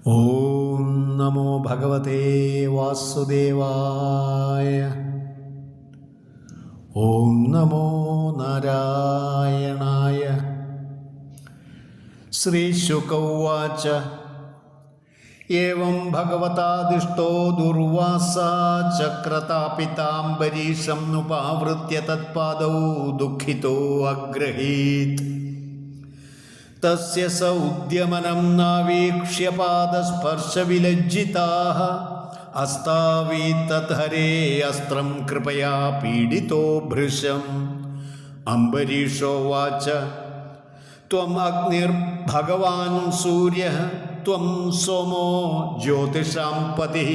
ഓം നമോ ഭഗവതേ വാസുദേവായ. ഓം നമോ നാരായണായ. ശ്രീശുക ഉവാച ഏവം ഭഗവതാദിഷ്ടോ ദുർവാസാ ചക്രതാപിതാംബരീഷം നുപാവൃത്യ തത്പാദൗ ദുഃഖിതോ അഗ്രഹീത്. തസ്യ സ ഉദ്യമനം നാവീക്ഷ്യ പാദസ്പർശവിലജ്ജിതാഃ അസ്താവീത്തധരേ അസ്ത്രം കൃപയാ പീഡിതോ ഭൃശം. അംബരീഷോവാച ത്വം അഗ്നിർഭഗവാൻ സൂര്യഃ ത്വം സോമോ ജ്യോതിഷാം പതിഃ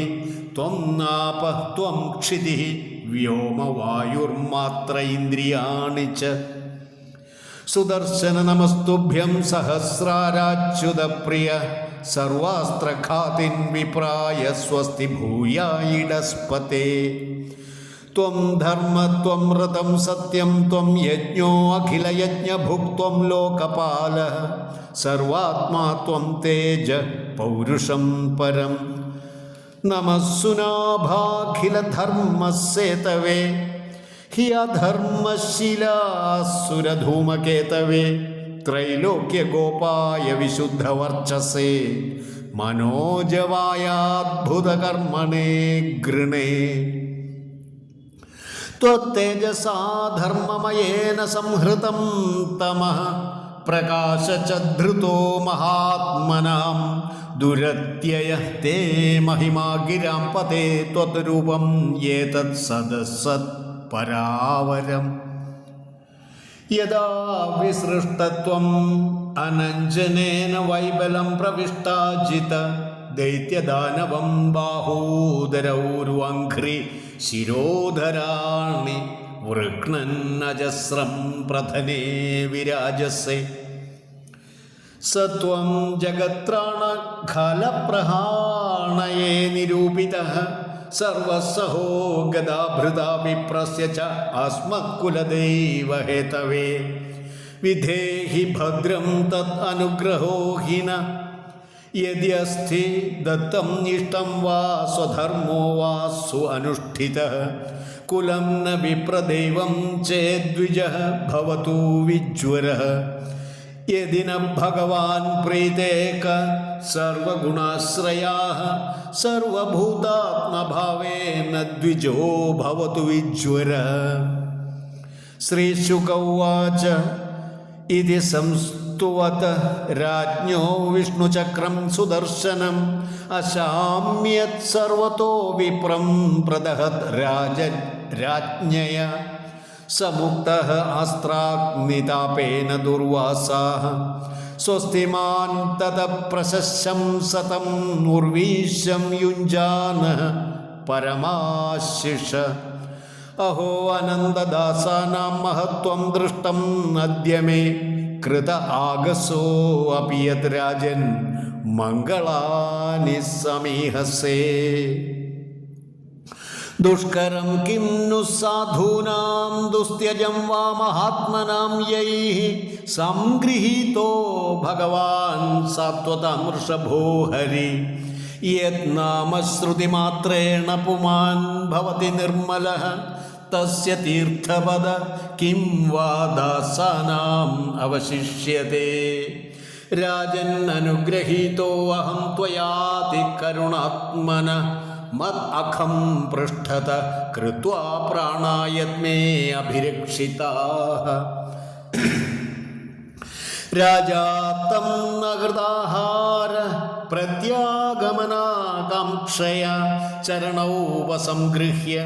ത്വം നാപഃ ത്വം ക്ഷിതിഃ വ്യോമവായുർമാത്ര ഇന്ദ്രിയാണി ച. സുദർശന നമസ്തുഭ്യം സഹസ്രാരാച്യുത പ്രിയ സർവാസ്ത്രഘാതിൻ വിപ്രായ സ്വസ്തി ഭൂയായിടസ്പതേ. ത്വം ധർമ്മ ത്വം ഋതം സത്യം ത്വം യജ്ഞോ അഖിലയജ്ഞഭുക് ത്വം ലോകപാലഃ സർവാത്മാ ത്വം തേജ പൗരുഷം പരം. നമഃ സുനാഭാഖിലധർമ്മസേതവേ ഹി അധർമ്മശിലാസുരധൂമകേതവേ ത്രൈലോക്യഗോപായ വിശുദ്ധവർച്ചസേ മനോജവായാദ്ഭുതകർമ്മണേ ഗൃണേ. ത്വത്തേജസാ ധർമ്മമയേന സംഹൃതം തമഃ പ്രകാശചധൃതോ മഹാത്മനാം ദുരത്യയഃ തേ മഹിമാ ഗിരാം പതേ ത്വദ്രൂപം ഏതത് സദസത് പരാവരം. യദാ വിസൃഷ്ടത്വം അനഞ്ജനേന വൈബലം പ്രവിഷ്ടാജിത ദൈത്യദാനവം ബാഹൂദരൗർവംഘ്രി ശിരോധരാണി വൃക്ണന്നജസ്രം പ്രധനേ വിരാജസേ. സത്വം ജഗത്രാണഖലപ്രഹാണയേ നിരൂപിതഃ സർവസഹോ ഗദാഭൃതാ വിപ്രസ്യ ച അസ്മത്കുലദൈവ ഹേതവേ. വിധേഹി ഭദ്രം തത് അനുഗ്രഹോ ഹിന യദ്യസ്തി ദത്തം ഇഷ്ടം വാ സ്വധർമ്മോ വാ സു അനുഷ്ഠിതഃ കുലം ന വിപ്രദൈവം ചേദ്വിജഃ ഭവതു വിജ്വരഃ. യദി ന ഭഗവാൻ പ്രീതേക സർവഗുണാശ്രയാഃ സർവഭൂതാത്മഭാവേന ദ്വിജോ ഭവതു വിജ്വരഃ. ശ്രീശുക ഉവാച ഇതി സംസ്തുവതഃ രാജ്ഞോ വിഷ്ണുചക്രം സുദർശനം അശാമ്യത് സർവതോ വിപ്രം പ്രദഹത് രാജ്ഞയ. സമുക്തഃ അസ്ത്രാഗ്നിതാപേന ദുർവാസാഃ സ്വസ്തിമാൻ തതഃ പ്രശസ്യം സതം ഉർവീശം യുഞ്ജാനഃ പരമാശിഷ. അഹോ അനന്തദാസാനാം മഹത്വം ദൃഷ്ടം അദ്യ മേ കൃത ആഗസോ അപി യത് രാജൻ മംഗളാനി സമീഹസേ. ദുഷ്കരം കിം नु സാധൂനാം ദുസ്ത്യജം വാ മഹാത്മനാം യൈഃ സംഗൃഹീതോ ഭഗവാൻ സാത്വതാം വൃഷഭോ ഹരി. യത് നാമ ശ്രുതിമാത്രേണ പുമാൻ ഭവതി നിർമ്മലഃ തസ്യ തീർത്ഥപദ കിം വാ ദാസാനാം അവശിഷ്യതേ. രാജൻ അനുഗ്രഹീതോ അഹം ത്വയാതി കരുണാത്മനഃ മത് അഖം പൃഷ്ഠത കൃത്വാ പ്രാണായത്മേ അഭിരക്ഷിതാഃ. രാജാ തം നഹൃതാഹാര പ്രത്യാഗമനാകാംക്ഷയാ ചരണൗ ഉപസംഗൃഹ്യ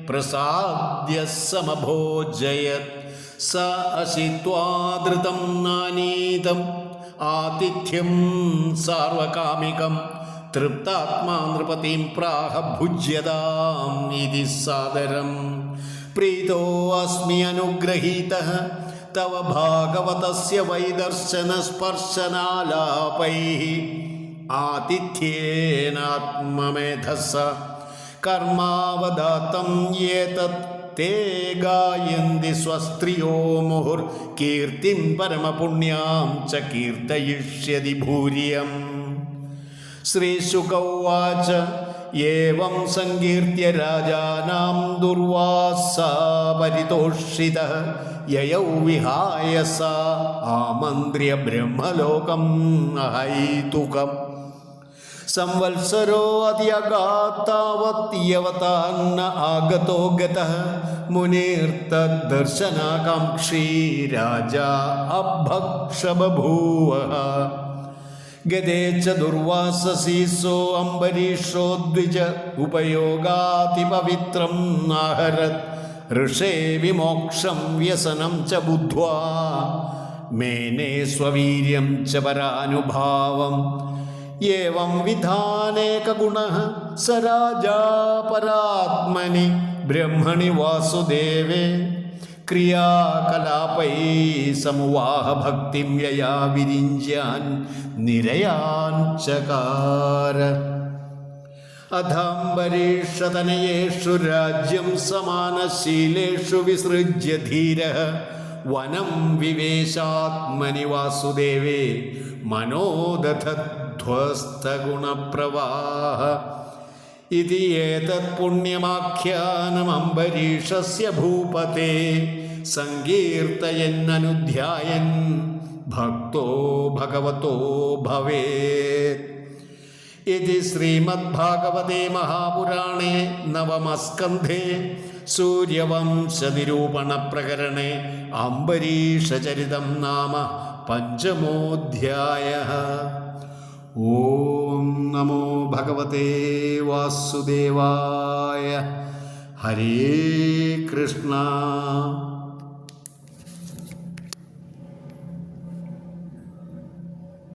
പ്രസാദ്യ സമഭോജയത്. സ അസിത്വാദൃതം നാനീതം ആതിഥ്യം സാർവകാമികം തൃപ്താത്മാ നൃപതിം പ്രാഹ ഭുജ്യതാം ഇതി സാദരം. പ്രീതോ അസ്മി അനുഗ്രഹീതഃ തവ ഭാഗവതസ്യ വൈദർശന സ്പർശനാലാപൈഃ ആതിഥ്യേനാത്മമേധസ കർമാവദാതം യേതത് തേ ഗായന്തി സ്വസ്ത്രിയോ മുഹുർ കീർത്തിം പരമപുണ്യാം ച കീർത്തയിഷ്യതി ഭൂരിയം. ശ്രീശുക ഉവാച ഏവം സങ്കീർത്തിയ രാജാനാം ദുർവാസാ പരിതോഷിതഃ യയൗ വിഹായ സ ആമന്ത്ര്യ ബ്രഹ്മലോകം അഹൈതുകം സംവത്സരോ അത്യഗാത്താവത്യവതാന്ന ആഗതോ ഗതഃ മുനീർത്തദ്ദർശനാകാംക്ഷീ രാജാ അഭക്ഷബഭൂവഃ ഗതേ ച ദുർവാസസീസോ അംബരീഷോ ദ്വിജ ഉപയോഗാതിപവിത്രം നാഹരത് ഋഷേ വിമോക്ഷം വ്യസനം ച ബുദ്ധ്വാ മേനേ സ്വവീര്യം ച പരാനുഭാവം ഏവം വിധാനേക ഗുണഃ സ രാജാ പരാത്മനി ബ്രഹ്മണി വാസുദേവേ ക്രിയാകലാപൈ സമുവാഹ ഭക്തിം യയാ വിരിഞ്ച്യാൻ നിരയാൻ ചകാര അഥാംബരീഷതനയേഷു രാജ്യം സമാനശീലേഷു വിസൃജ്യ ധീരഃ വനം വിവേശാത്മനി വാസുദേവേ മനോദധധ്വസ്തഗുണപ്രവാഹ ഇതി ഏതത് പുണ്യമാഖ്യാനമംബരീഷസ്യ ഭൂപതേ സങ്കീർത്തയന്നനുധ്യായൻ ഭക്തോ ഭഗവതോ ഭവേത് ഇതി ശ്രീമദ്ഭാഗവതേ മഹാപുരാണേ നവമസ്കന്ധേ സൂര്യവംശനിരൂപണപ്രകരണേ അംബരീഷചരിതം നാമ പഞ്ചമോധ്യായഃ. ഓം നമോ ഭഗവതേ വാസുദേവായ. ഹരേ കൃഷ്ണ.